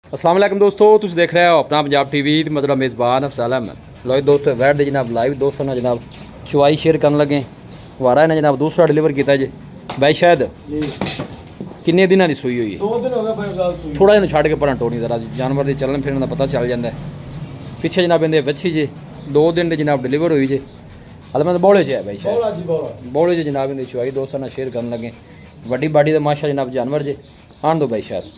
अस्सलाम वालेकुम दोस्तों, तुम देख रहे हो अपना पंजाब टीवी मतलब मेज़बान अफसल अहमद। लो दोस्तों वैट दे जनाब लाइव दोस्तों ना जनाब चुवाई शेयर करन लगे। वारा ने जनाब दूसरा डिलीवर किया जे भाई शायद किन्ने दिनों की सूई हुई है? 2 दिन हो गए भाई गाल सूई। थोड़ा जिहा छड़ के पर टोनी जरा जानवर के चलन फिरन का पता चल जाता है। पिछे जनाब इन्हें बच्ची जे 2 दिन के जनाब डिलीवर हुई जे। हल मतलब बौले च है भाई शायद बौले च जनाब इन्हें चुवाई दोस्तों ना शेयर करन लगे। वड्डी बाड़ी का माशा जनाब जानवर जे आन दो भाई शायद।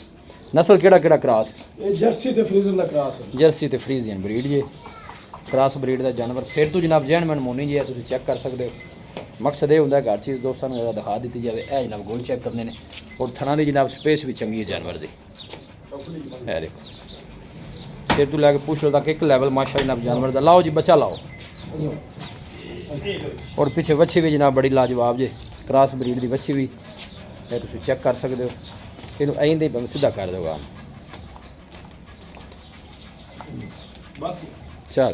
नस्ल केड़ा क्रॉस? ये जर्सी ते फ्रीजियन दा क्रॉस है। जर्सी ते फ्रीजियन ब्रीड जे क्रॉस ब्रीड का जानवर सिर तो जनाब जैन मैन मोनी जी है, तुम चेक कर सकते हो। मकसद ये होंगे हर चीज़ दोस्तों को ज़्यादा दिखा दी जाए। यह जनाब गोल चेक करते हैं और थना की जनाब स्पेस भी चंगी है जानवर की। है देखो सिर तो लैके पूछ लो तक एक लैवल माशा जनाब जानवर का। लाओ जी बच्चा लाओ। और पिछे बच्ची भी जनाब बड़ी लाजवाब जे क्रॉस ब्रीड की बच्ची भी है, तुम चेक कर सकते हो। इन आई भावें सीधा कर दो काम। चल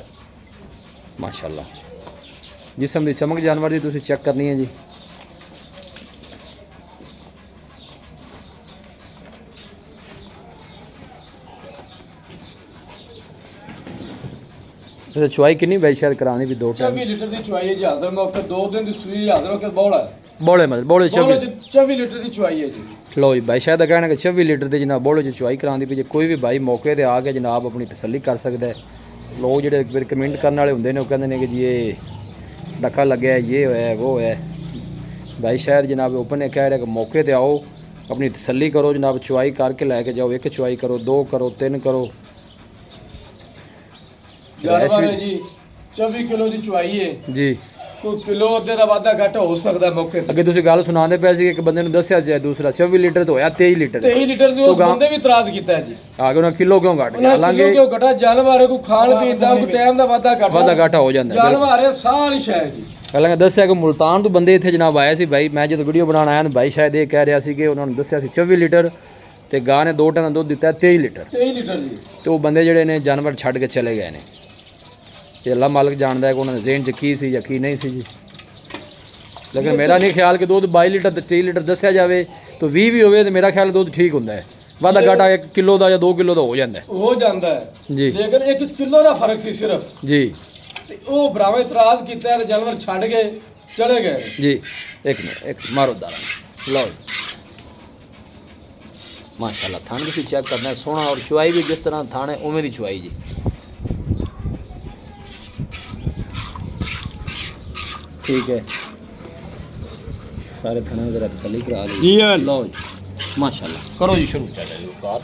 माशाल्लाह जिसम की चमक जानवर की तुम चेक करनी है जी। चुवाई कितनी भाई शायद करानी भी 2 24 लीटर की चुवाई है जी। हाजिर मौके 2 दिन की सूई हाजिर मौके बौला है। बौले मतलब बौले 24 लीटर की चुवाई है जी। लो जी भाई शायद कहना कि 24 लीटर की जनाब बौले चुवाई करानी भी। कोई भी भाई मौके पर आके जनाब अपनी तसल्ली कर सकता है। लोग जो फिर कमेंट करने वाले होंगे ने कहते हैं कि जी ये डका लगे ये है वो है। भाई शायद जनाब ओपन ने कह रहे कि मौके पर आओ अपनी तसल्ली करो जनाब। चुवाई करके लैके जाओ। 1 चुवाई करो 2 करो 3 करो। जानवर है जी 24 किलो की चुवाई है जी। कोई किलो अद्धे का वाधा घट हो सकता है मौके ते। अगे तुम गल सुनाते पे सी एक बंदे ने दसिया जाए दूसरा 24 लीटर तो होया 23 लीटर। 23 लीटर की उस बंदे भी इतराज किया है जी। आगे उन्हें किलो क्यों घट गया? हालांकि क्यों घटा जानवर को खान पीन का कोई टाइम का वाधा घाटा हो जाता है। जानवर है सारी शय जी। हालांकि दसिया कि मुल्तान तो बंदे इतने जनाब आए थे भाई। मैं जो वीडियो बनाने आया भाई शायद ये कह रहा कि उन्होंने दसिया 24 लीटर तो गां ने 2 टन दुध दिता 23 लीटर। 23 लीटर जी। तो वो बंदे जोड़े ने जानवर छड़ के चले गए ने। अल्लाह मालिक जानता है कि उन्होंने जेन च की सी या की नहीं सी जी। लेकिन मेरा नहीं ख्याल कि दूध 22 लीटर 23 लीटर दसिया जाए तो 20 भी हो तो मेरा ख्याल दूध ठीक होंगे। वाधा घाटा 1 किलो का या 2 किलो का हो जाता है जी। लेकिन 1 किलो का फर्क सी सिर्फ जी। वो भरावे इतराज किया है जानवर छड़ के चले गए जी। एक मिनट एक मारो दारा लो माशाल्लाह थान भी चेक करना है सोना। और चुवाई भी जिस तरह थान है उमें की चुवाई जी। ठीक है सारे थाने जरा तसल्ली करा ली लो जी। माशाल्लाह करो जी शुरू चल जी कार।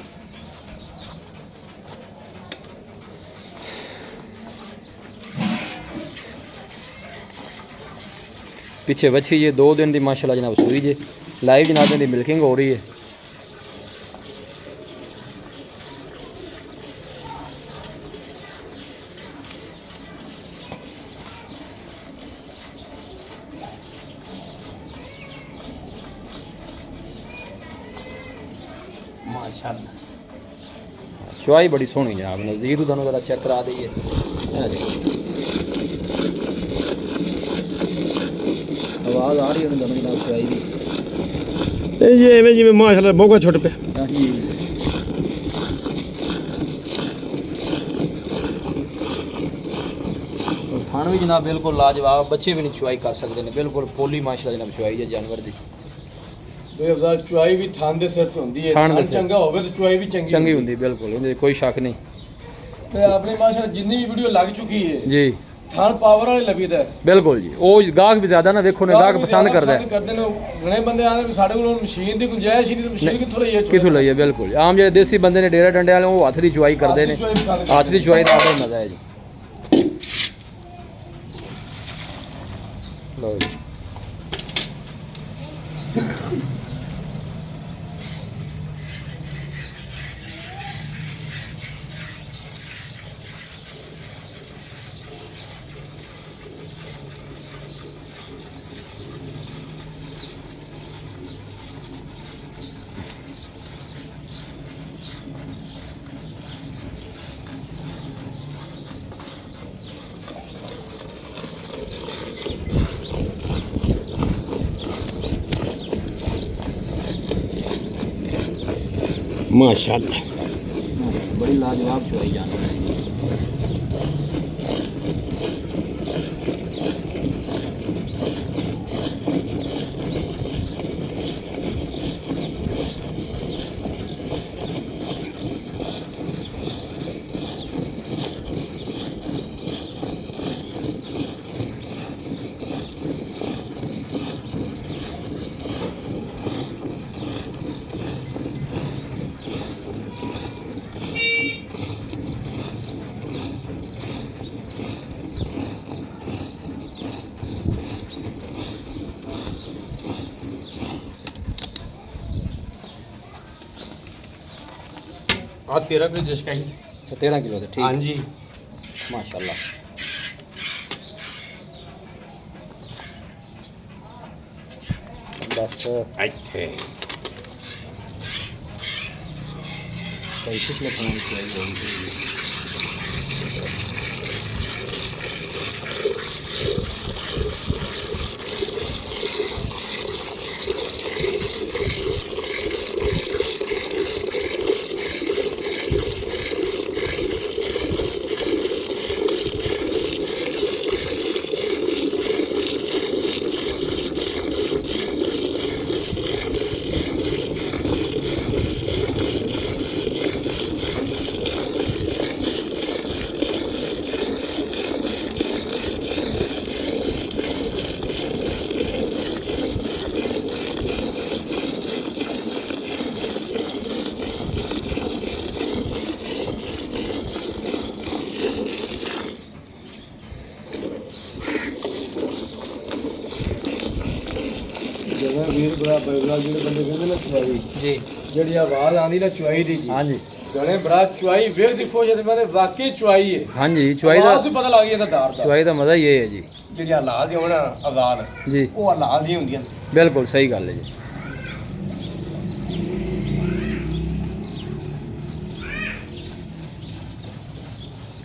पीछे बच्ची ये 2 दिन की माशाल्लाह जनाब सूई जे लाइव जनाब की मिल्किंग हो रही है। माशाल्लाह चुवाई बड़ी सोहनी जनाब। नज़दीक तो तुहानू जरा चेक करा दईए। आवाज़ आ रही है दोनों जनाब चुवाई की ये एवं जिवें माशाल्लाह बोगा छुट पे। थान भी जनाब बिल्कुल लाजवाब। बच्चे भी नहीं चुवाई कर सकते हैं बिल्कुल पोली माशाल्लाह जनाब चुवाई है जानवर की। चुवाई भी थान दे सिर ते हुंदी है। थान चंगा होवे तो चुवाई भी चंगी हुंदी बिल्कुल इहदे कोई शक नहीं। ते अपनी माशाल्लाह जितनी भी वीडियो लग चुकी है जी थान पावर वाली लभीदा है बिल्कुल जी। वो गाहक भी ज्यादा ना देखो ने गाहक पसंद करदा है। करदे ने घणे बंदे आंदे भी साडे कोल मशीन दी गुंजाइश ही नहीं तो मशीन कित्थों लईए कित्थों लईए बिल्कुल। आम जे देसी बंदे ने डेरा डंडे वाले वो हाथ दी चुवाई करदे ने। हाथ दी चुवाई दा बड़ा मजा है जी। लो जी माशाल्लाह बड़ी लाजवाब चुआई जानवर है। हाँ 13 किलो जिसका ही। तो 13 किलो थे, ठीक। हाँ जी माशाल्लाह। बस अच्छे कई पिछले खाने की चुआई होगी। ਜਿਵੇਂ ਵੀਰ ਬੜਾ ਬੈਗਲਾ ਜਿਹੜੇ ਬੰਦੇ ਕਹਿੰਦੇ ਨਾ ਚੁਆਈ ਜੀ ਜਿਹੜੀ ਆਵਾਜ਼ ਆਉਂਦੀ ਨਾ ਚੁਆਈ ਦੀ ਜੀ हाँ जी ਗਲੇ ਬੜਾ ਚੁਆਈ ਵੇਖ ਦੇਖੋ ਜਦ ਮੈਂ ਵਾਕਈ ਚੁਆਈ ਹੈ हाँ जी चुआई ਆਵਾਜ਼ का ਤੋਂ ਪਤਾ ਲੱਗ ਜਾਂਦਾ ਦਾਰ ਦਾ चुआई का मज़ा ये है जी। ਜਿਹੜੀ ਹਾਲਾਤ ਹੀ ਹੋਣਾ ਆਵਾਜ਼ जी ਉਹ ਹਾਲਾਤ ਹੀ ਹੁੰਦੀਆਂ बिल्कुल सही गल है जी।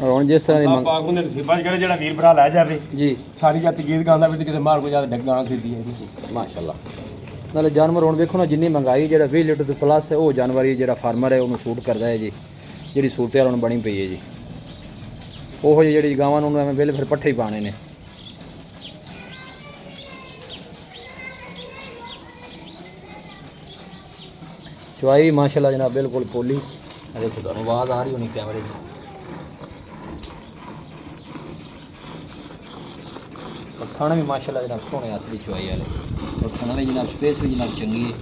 और हुण जिस तरह ਆਪਾਂ की ਉਹਨੇ ਨਸੀਬਾਂ ਚ ਕਿਹੜਾ ਜਿਹੜਾ ਵੀਰ ਭਰਾ ਲੈ ਜਾਵੇ जी ਸਾਰੀ ਜੱਤ ਗੀਤ ਗਾਉਂਦਾ ਵੀ ਤੇ ਕਿਤੇ ਮਾਰ ਕੋ ਜਿਆਦਾ ਡੱਗਾ ਖਰੀਦੀ ਹੈ माशाल्लाह। ਨਾਲੇ ਜਾਨਵਰ ਹੁਣ ਵੇਖੋ ਨਾ ਜਿੰਨੀ ਮਹਿੰਗਾਈ ਜਿਹੜਾ 20 ਲੀਟਰ ਤੋਂ ਪਲੱਸ ਹੈ ਉਹ ਜਾਨਵਰ ਹੀ ਜਿਹੜਾ ਫਾਰਮਰ ਹੈ ਉਹਨੂੰ ਸੂਟ ਕਰਦਾ ਹੈ ਜੀ। ਜਿਹੜੀ ਸੂਰਤ ਹਾਲ ਹੁਣ ਬਣੀ ਪਈ ਹੈ ਜੀ। ਉਹੋ ਜਿਹੀ ਜਿਹੜੀ ਗਾਵਾਂ ਨੂੰ ਐਵੇਂ ਵੇਲੇ ਫਿਰ ਪੱਠੇ ਹੀ ਪਾਣੇ ਨੇ। ਚੁਆਈ ਮਾਸ਼ਾਅੱਲਾ ਜਨਾਬ ਬਿਲਕੁਲ ਪੋਲੀ। ਆ ਦੇਖੋ ਤੁਹਾਨੂੰ ਆਵਾਜ਼ ਆ ਰਹੀ ਹੋਣੀ ਕੈਮਰੇ ਦੀ। और खाना भी माशाल्लाह जनाब सोने हाथ की चुआई वाले। और खाना भी जनाब स्पेस भी जनाब चंगी है।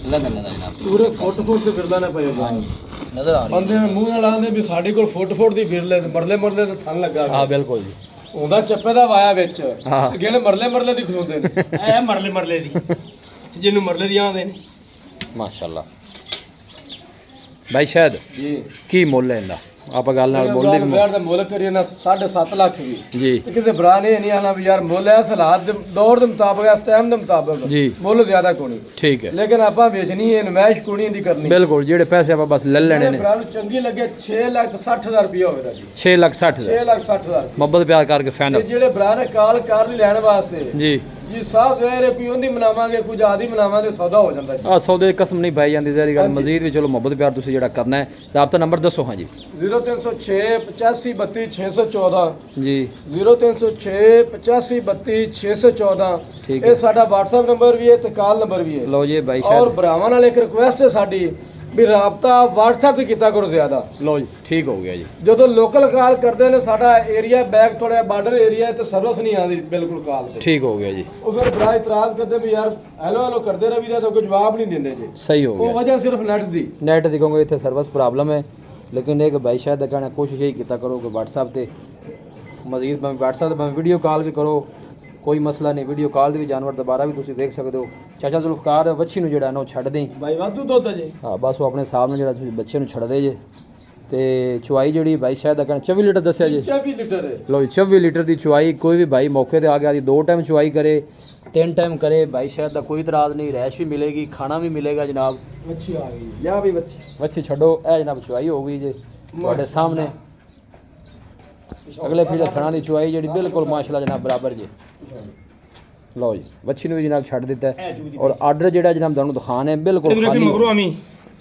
अलग अलग है जनाब ਪੂਰੇ ਫੁੱਟ ਤੇ ਫਿਰਦਾ ਨਾ ਪਏ हाँ जी नज़र आ रही ਬੰਦੇ है। ਨੇ ਮੂੰਹ ਨਾਲ ਆਂਦੇ ਵੀ ਸਾਡੇ ਕੋਲ ਫੁੱਟ ਦੀ ਫਿਰ ਲੈ ਮਰਲੇ ਤੇ ਥਣ ਲੱਗਾ हाँ बिल्कुल जी ਉਹਦਾ ਚੱਪੇ ਦਾ ਵਾਇਆ ਵਿੱਚ ਹਾਂ। ਅੱਗੇ ਨੇ ਮਰਲੇ ਦੀ ਖਲੋਂਦੇ ਨੇ ਇਹ ਮਰਲੇ ਦੀ ਜਿਹਨੂੰ ਮਰਲੇ ਦੀ ਆਂਦੇ ਨੇ माशाल्लाह। भाई शायद ਜੀ की मुੱਲ है इनका आप गल नाल बोल दी ਯਾਰ ਦਾ ਮੁੱਲ ਕਰੀਏ ਨਾ 7.5 ਲੱਖ ਵੀ जी ਤੇ ਕਿਸੇ ਭਰਾ ਨੇ ਨਹੀਂ ਆਣਾ ਵੀ ਯਾਰ ਮੁੱਲ ਹੈ ਹਾਲਾਤ ਦੇ ਦੌਰ ਦੇ ਮੁਤਾਬਕ ਇਸ ਟਾਈਮ ਦੇ ਮੁਤਾਬਕ जी ਮੁੱਲ ਜ਼ਿਆਦਾ ਕੋਣੀ ठीक है ਲੇਕਿਨ ਆਪਾਂ ਵੇਚਣੀ ਹੈ ਨਮਾਇਸ਼ ਕੋਣੀ ਦੀ ਕਰਨੀ बिल्कुल जेड़े पैसे आप बस ले लेने ने। ਭਰਾ ਨੂੰ ਚੰਗੀ ਲੱਗੇ 6,60,000 ਰੁਪਇਆ ਹੋਵੇਗਾ ਜੀ 6,60,000 6,60,000 मोहब्बत प्यार करके ਤੇ फाइनल ਜਿਹੜੇ ਭਰਾ ਨੇ ਕਾਲ ਕਰ ਲਈ ਲੈਣ ਵਾਸਤੇ जी। ਜੀ ਸਾਫ ਜ਼ਹਿਰ ਹੈ ਕੋਈ ਉਹਦੀ ਮਨਾਵਾਂਗੇ ਕੁਝ ਆਦੀ ਮਨਾਵਾਂਗੇ ਸੌਦਾ ਹੋ ਜਾਂਦਾ ਜੀ आ सौदे कसम नहीं पाई जाती सारी गल मजीद भी चलो मोहब्बत प्यार तुसी जेड़ा करना है राबता नंबर दसो। हाँ जी 0306 85 32 614 जी 0306 85 32 614 ठीक ਇਹ है। ਸਾਡਾ WhatsApp ਨੰਬਰ ਵੀ ਹੈ ਤੇ ਕਾਲ ਨੰਬਰ ਵੀ ਹੈ। लो जी भाई ਔਰ शायद ਭਰਾਵਾਂ ਨਾਲ ਇੱਕ ਰਿਕੁਐਸਟ ਹੈ ਸਾਡੀ ਵੀ ਰਾਬਤਾ WhatsApp ਤੇ ਕੀਤਾ ਕਰੋ ਜ਼ਿਆਦਾ। लो जी ठीक हो गया जी। ਜਦੋਂ ਲੋਕਲ ਕਾਲ ਕਰਦੇ ਨੇ ਸਾਡਾ ਏਰੀਆ ਬੈਕ ਥੋੜਾ ਬਾਰਡਰ ਏਰੀਆ ਤੇ ਸਰਵਿਸ ਨਹੀਂ ਆਉਂਦੀ ਬਿਲਕੁਲ ਕਾਲ ਤੇ ठीक हो गया जी ਉਹ ਫਿਰ ਬੜਾ ਇਤਰਾਜ਼ ਕਰਦੇ ਵੀ ਯਾਰ ਹੈਲੋ ਹੈਲੋ ਕਰਦੇ ਰਵੀ ਦਾ ਤਾਂ ਕੋਈ ਜਵਾਬ ਨਹੀਂ ਦਿੰਦੇ ਜੀ। सही हो ਉਹ गया ਵਜ੍ਹਾ ਸਿਰਫ ਨੈਟ ਦੀ नेट दी क्योंकि इतने सर्विस प्रॉब्लम है लेकिन एक भाई शायद कहना कोशिश यही किया करो कि WhatsApp ते मजीद भावें WhatsApp ते भावें वीडियो कॉल भी करो कोई मसला नहीं। वीडियो कॉल भी जानवर दोबारा भी तुम देख सकते हो। चाचा जुल्फकार बच्ची ਨੂੰ ਜਿਹੜਾ ਨਾ ਉਹ ਛੱਡ ਦੇਂ। ਭਾਈ ਵਾਧੂ ਦੁੱਧ ਹੈ ਜੀ ਹਾਂ ਬਸ ਉਹ ਆਪਣੇ ਹਿਸਾਬ ਨਾਲ ਜਿਹੜਾ ਤੁਸੀਂ ਬੱਚੇ ਨੂੰ ਛੱਡਦੇ ਜੇ। ਤੇ ਚੁਆਈ ਜਿਹੜੀ ਭਾਈ ਸ਼ਾਇਦ ਦਾ ਕਹਿਣਾ 24 ਲੀਟਰ ਦੱਸਿਆ ਜੀ। 24 ਲੀਟਰ ਹੈ ਲੋ 24 ਲੀਟਰ ਦੀ ਚੁਆਈ ਕੋਈ ਵੀ ਭਾਈ ਮੌਕੇ ਤੇ ਆ ਗਿਆ ਦੀ 2 ਟਾਈਮ ਚੁਆਈ ਕਰੇ 3 ਟਾਈਮ करे भाई शायद ਦਾ ਕੋਈ ਇਤਰਾਜ਼ ਨਹੀਂ। ਰੈਸ਼ ਵੀ ਮਿਲੇਗੀ ਖਾਣਾ ਵੀ ਮਿਲੇਗਾ ਜਨਾਬ। ਮੱਛੀ ਆ ਗਈ ਲਿਆ ਵੀ ਮੱਛੀ ਬੱਚੀ ਛੱਡੋ ਇਹ ਜਨਾਬ ਚੁਆਈ ਹੋ ਗਈ ਜੇ ਤੁਹਾਡੇ ਸਾਹਮਣੇ। ਅਗਲੇ ਫਿਰ ਥਣਾ ਦੀ ਚੁਆਈ ਜਿਹੜੀ ਬਿਲਕੁਲ ਮਾਸ਼ਾਅੱਲਾ ਜਨਾਬ ਬਰਾਬਰ ਜੇ। ਲਓ ਜੀ ਬੱਚੀ ਨੂੰ ਵੀ ਜਨਾਬ ਛੱਡ ਦਿੱਤਾ ਹੈ। ਔਰ ਆਰਡਰ ਜਿਹੜਾ ਜਨਾਬ ਤੁਹਾਨੂੰ ਦਿਖਾਣ ਹੈ ਬਿਲਕੁਲ ਖਾਲੀ। ਮਗਰੋਂ ਆਮੀ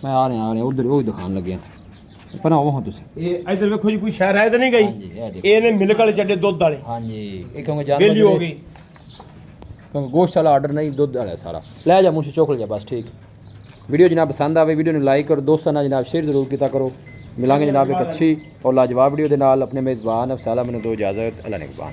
ਮੈਂ ਆ ਰਿਹਾ ਉਧਰ ਉਹ ਹੀ ਦਿਖਾਣ ਲੱਗਿਆ। ਬਣਾਓ ਹਾਂ ਤੁਸੀਂ ਇਹ ਇਧਰ ਵੇਖੋ ਜੀ ਕੋਈ ਸ਼ਹਿਰ ਹੈ ਤਾਂ ਨਹੀਂ ਗਈ ਹਾਂਜੀ ਇਹ ਦੇਖੋ ਇਹ ਨੇ ਮਿਲਕ ਵਾਲੇ ਚੱਡੇ ਦੁੱਧ ਵਾਲੇ ਹਾਂਜੀ ਇਹ ਕਿਉਂਕਿ ਜਾਨਵਰ ਵੇਲੀ ਹੋ ਗਈ ਕਿਉਂਕਿ ਗੋਸ਼ਤ ਵਾਲਾ ਆਰਡਰ ਨਹੀਂ ਦੁੱਧ ਵਾਲਾ ਸਾਰਾ ਲੈ ਜਾ ਮੁੰਸ਼ੀ ਚੋਕ ਲੈ ਜਾ ਬਸ ਠੀਕ ਵੀਡੀਓ ਜਨਾਬ ਪਸੰਦ ਆਵੇ ਵੀਡੀਓ ਨੂੰ ਲਾਈਕ ਔਰ ਦੋਸਤਾਂ ਨਾਲ ਜਨਾਬ ਸ਼ੇਅਰ ਜ਼ਰੂਰ ਕੀਤਾ ਕਰੋ ਮਿਲਾਂਗੇ ਜਨਾਬ ਇੱਕ ਅੱਛੀ ਔਰ ਲਾਜਵਾਬ ਵੀਡੀਓ ਦੇ ਨਾਲ ਆਪਣੇ ਮੇਜ਼ਬਾਨ ਅਫਸਾਲਾ ਮੈਨੂੰ ਦੋ ਇਜਾਜ਼ਤ ਅੱਲਾ ਨਿਗਹਬਾਨ